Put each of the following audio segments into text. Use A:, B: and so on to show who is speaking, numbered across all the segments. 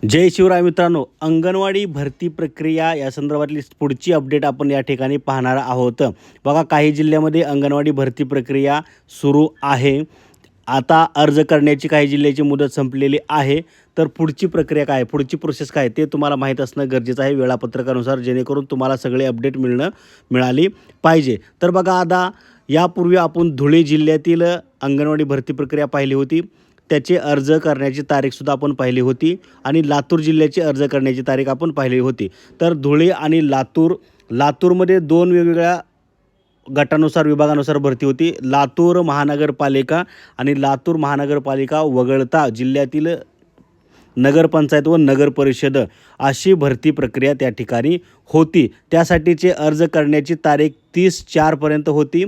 A: जय शिवराय मित्रांनो, अंगणवाडी भरती प्रक्रिया या संदर्भातली पुढची अपडेट आपण या ठिकाणी पाहणार आहोत. बघा, काही जिल्ह्यामध्ये अंगणवाडी भरती प्रक्रिया सुरू आहे. आता अर्ज करण्याची काही जिल्ह्याची मुदत संपलेली आहे. तर पुढची प्रक्रिया काय, पुढची प्रोसेस काय ते तुम्हाला माहीत असणं गरजेचं आहे वेळापत्रकानुसार, जेणेकरून तुम्हाला सगळे अपडेट मिळाली पाहिजे. तर बघा, आता यापूर्वी आपण धुळे जिल्ह्यातील अंगणवाडी भरती प्रक्रिया पाहिली होती. त्याचे अर्ज करण्याची तारीखसुद्धा आपण पाहिली होती आणि लातूर जिल्ह्याची अर्ज करण्याची तारीख आपण पाहिली होती. तर धुळे आणि लातूरमध्ये दोन वेगवेगळ्या गटानुसार विभागानुसार भरती होती. लातूर महानगरपालिका आणि लातूर महानगरपालिका वगळता जिल्ह्यातील नगरपंचायत व नगरपरिषद अशी भरती प्रक्रिया त्या ठिकाणी होती. त्यासाठीचे अर्ज करण्याची तारीख 30/4 होती.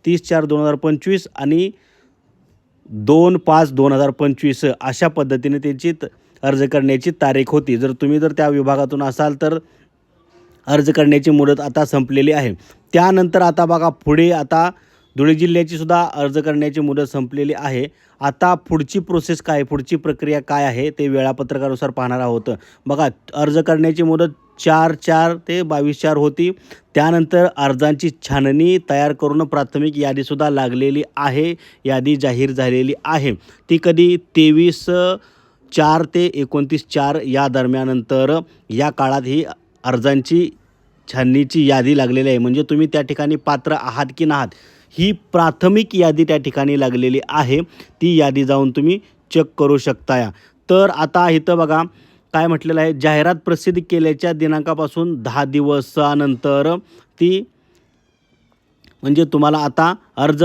A: 30/4/2025 आणि 2/5/2025 अशा पद्धतीने त्याची अर्ज करण्याची तारीख होती. जर तुम्ही त्या विभागातून असाल तर अर्ज करण्याची मुदत आता संपलेली आहे. त्यानंतर आता बघा, पुढे आता धुळे जिल्ह्याची सुद्धा अर्ज करण्याची मुदत संपलेली आहे. आता पुढची प्रोसेस काय, पुढची प्रक्रिया काय आहे ते वेळापत्रकानुसार पाहणार आहोत. बघा, अर्ज करण्याची मुदत 4/4 ते 22/4 होती. त्यानंतर अर्जांची छाननी तयार करून प्राथमिक यादीसुद्धा लागलेली आहे. यादी जाहीर झालेली आहे. ती कधी 23/4 ते 29/4 या दरम्यानंतर या काळात ही अर्जांची छाननीची यादी लागलेली आहे. म्हणजे तुम्ही त्या ठिकाणी पात्र आहात की नाहात ही प्राथमिक यादी त्या ठिकाणी लागलेली आहे. ती यादी जाऊन तुम्ही चेक करू शकता. तर आता इथं बघा काय म्हटलेलं आहे, जाहिरात प्रसिद्ध केल्याच्या दिनांकापासून 10 दिवसानंतर ती, म्हणजे तुम्हाला आता अर्ज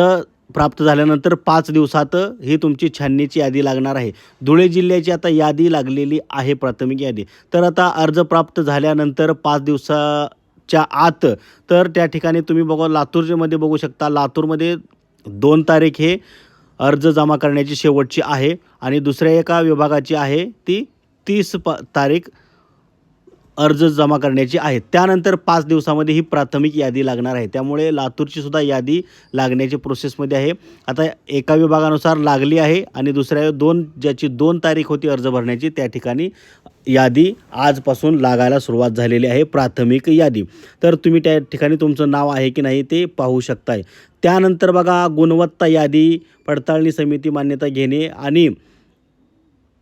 A: प्राप्त झाल्यानंतर 5 दिवसात ही तुमची छाननीची यादी लागणार आहे. धुळे जिल्ह्याची आता यादी लागलेली आहे, प्राथमिक यादी. तर आता अर्ज प्राप्त झाल्यानंतर 5 दिवसाच्या आत तर त्या ठिकाणी तुम्ही बघा, लातूरमध्ये बघू शकता. लातूरमध्ये 2 तारीख हे अर्ज जमा करण्याची शेवटची आहे आणि दुसऱ्या एका विभागाची आहे ती 30 तारीख अर्ज जमा करण्याची आहे. त्यानंतर 5 दिवसामध्ये ही प्राथमिक यादी लागणार आहे. त्यामुळे लातूरची सुद्धा यादी लागण्याची प्रोसेसमध्ये आहे. आता एका विभागानुसार लागली आहे आणि दुसऱ्या ज्याची 2 तारीख होती अर्ज भरण्याची त्या ठिकाणी यादी आजपासून लागायला सुरुवात झालेली आहे, प्राथमिक यादी. तर तुम्ही त्या ठिकाणी तुमचं नाव आहे की नाही ते पाहू शकताय. त्यानंतर बघा, गुणवत्ता यादी पडताळणी समिती मान्यता घेणे आणि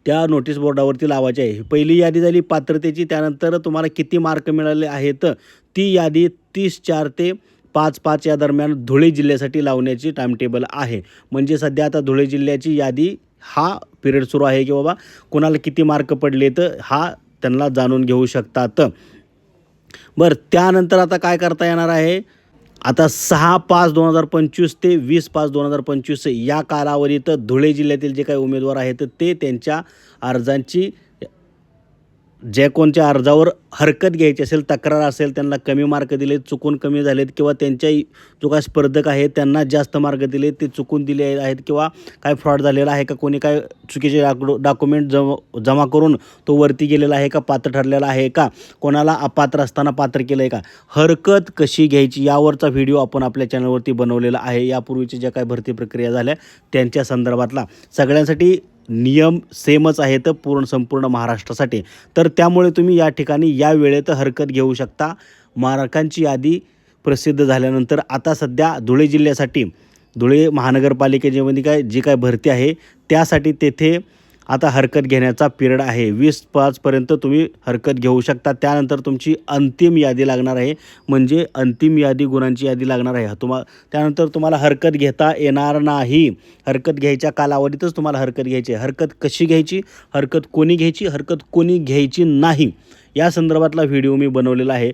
A: त्या नोटीस बोर्डावरती लावायची आहे. पहिली यादी झाली पात्रतेची. त्यानंतर तुम्हाला किती मार्क मिळाले आहेत ती यादी 30/4 ते 5/5 या दरम्यान धुळे जिल्ह्यासाठी लावण्याची टाईमटेबल आहे. म्हणजे सध्या आता धुळे जिल्ह्याची यादी हा पिरियड सुरू आहे की बाबा कोणाला किती मार्क पडलेत हा त्यांना जाणून घेऊ शकतात. बरं, त्यानंतर आता काय करता येणार आहे, आता 6/5/2025 ते 20/5/2025 या कालावधीत धुळे जिल्ह्यातील जे काही उमेदवार आहेत ते त्यांच्या अर्जांची, जे कोणत्या अर्जावर हरकत घ्यायची असेल, तक्रार असेल, त्यांना कमी मार्क दिले, चुकून कमी झालेत, किंवा त्यांच्या जो काय स्पर्धक आहे त्यांना जास्त मार्क दिले, ते चुकून दिले आहेत, किंवा काय फ्रॉड झालेला आहे का, कोणी काय चुकीचे डॉक्युमेंट जमा करून तो वरती गेलेला आहे का, पात्र ठरलेला आहे का, कोणाला अपात्र असताना पात्र केलं आहे का, हरकत कशी घ्यायची यावरचा व्हिडिओ आपण आपल्या चॅनलवरती बनवलेला आहे. यापूर्वीची ज्या काय भरती प्रक्रिया झाल्या त्यांच्या संदर्भातला सगळ्यांसाठी नियम सेमच आहेत संपूर्ण महाराष्ट्रासाठी. तर त्यामुळे तुम्ही या ठिकाणी या वेळेत हरकत घेऊ शकता. मार्कांची यादी प्रसिद्ध झाल्यानंतर आता सध्या धुळे जिल्ह्यासाठी, धुळे महानगरपालिकेमध्ये जी काय भरती आहे त्यासाठी तेथे आता हरकत घेण्याचा पिरियड आहे. 20/5 तुम्ही हरकत घेऊ शकता. त्यानंतर तुमची अंतिम यादी लागणार आहे, म्हणजे अंतिम यादी, गुणांची यादी लागणार आहे. त्यानंतर तुम्हाला हरकत घेता येणार नाही. हरकत घ्यायच्या कालावधीतच तुम्हाला हरकत घ्यायची आहे. हरकत कशी घ्यायची, हरकत कोणी घ्यायची, हरकत कोणी घ्यायची नाही या संदर्भातला व्हिडिओ मी बनवलेला आहे.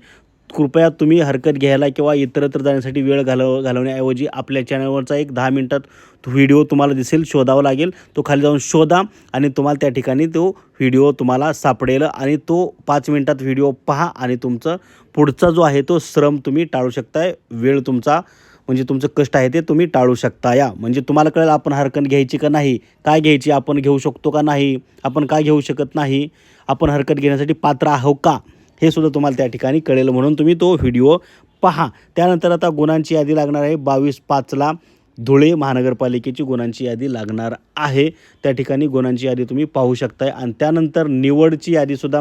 A: कृपया तुम्ही हरकत घ्यायला किंवा इतरत्र जाण्यासाठी वेळ घालवण्याऐवजी आपल्या चॅनलवरचा एक 10 मिनिटात व्हिडिओ तुम्हाला दिसेल, शोधावा लागेल. तो खाली जाऊन शोधा आणि तुम्हाला त्या ठिकाणी तो व्हिडिओ तुम्हाला सापडेल आणि तो 5 मिनिटात व्हिडिओ पहा आणि तुमचं पुढचा जो आहे तो श्रम तुम्ही टाळू शकताय. वेळ तुमचा, म्हणजे तुमचं कष्ट आहे ते तुम्ही टाळू शकता. म्हणजे तुम्हाला कळेल आपण हरकत घ्यायची का नाही, काय घ्यायची, आपण घेऊ शकतो का नाही, आपण काय घेऊ शकत नाही, आपण हरकत घेण्यासाठी पात्र आहो का, हे सुद्धा तुम्हाला त्या ठिकाणी कळेल. म्हणून तुम्ही तो व्हिडिओ पहा. त्यानंतर आता गुणांची यादी लागणार आहे 22/5 धुळे महानगरपालिकेची गुणांची यादी लागणार आहे. त्या ठिकाणी गुणांची यादी तुम्ही पाहू शकताय आणि त्यानंतर निवडची यादीसुद्धा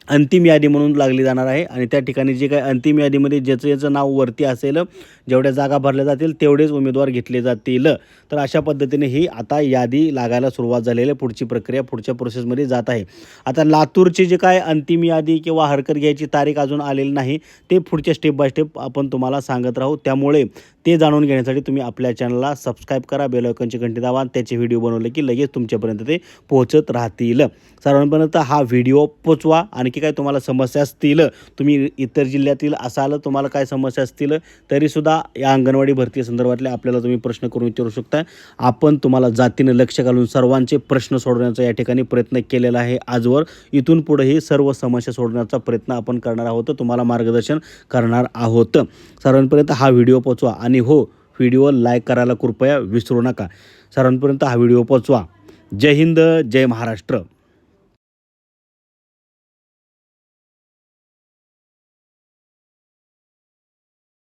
A: अंतिम यादी म्हणून लागली जाणार आहे आणि त्या ठिकाणी जे काही अंतिम यादीमध्ये ज्याचं नाव वरती असेल, जेवढ्या जागा भरल्या जातील तेवढेच उमेदवार घेतले जातील. तर अशा पद्धतीने ही आता यादी लागायला सुरुवात झालेली आहे. पुढची प्रक्रिया पुढच्या प्रोसेसमध्ये जात आहे. आता लातूरची जे काय अंतिम यादी किंवा हरकत घ्यायची तारीख अजून आलेली नाही, ते पुढच्या स्टेप बाय स्टेप आपण तुम्हाला सांगत राहू. त्यामुळे ते जाणून घेण्यासाठी तुम्ही आपल्या चॅनलला सबस्क्राईब करा, बेल आयकॉनची घंटी दाबा, त्याचे व्हिडिओ बनवले की लगेच तुमच्यापर्यंत ते पोहोचत राहतील. सर्वांपर्यंत हा व्हिडिओ पोचवा. आणखी काय तुम्हाला समस्या असतील, तुम्ही इतर जिल्ह्यातील असाल, तुम्हाला काय समस्या असतील तरीसुद्धा या अंगणवाडी भरती संदर्भातले आपल्याला तुम्ही प्रश्न करून विचारू शकता. आपण तुम्हाला जातीनं लक्ष घालून सर्वांचे प्रश्न सोडवण्याचा या ठिकाणी प्रयत्न केलेला आहे आजवर. इथून पुढेही सर्व समस्या सोडवण्याचा प्रयत्न आपण करणार आहोत, तुम्हाला मार्गदर्शन करणार आहोत. सर्वांपर्यंत हा व्हिडिओ पोचवा आणि हो, व्हिडिओ लाईक करायला कृपया विसरू नका. सर्वांपर्यंत हा व्हिडिओ पोचवा. जय हिंद, जय महाराष्ट्र.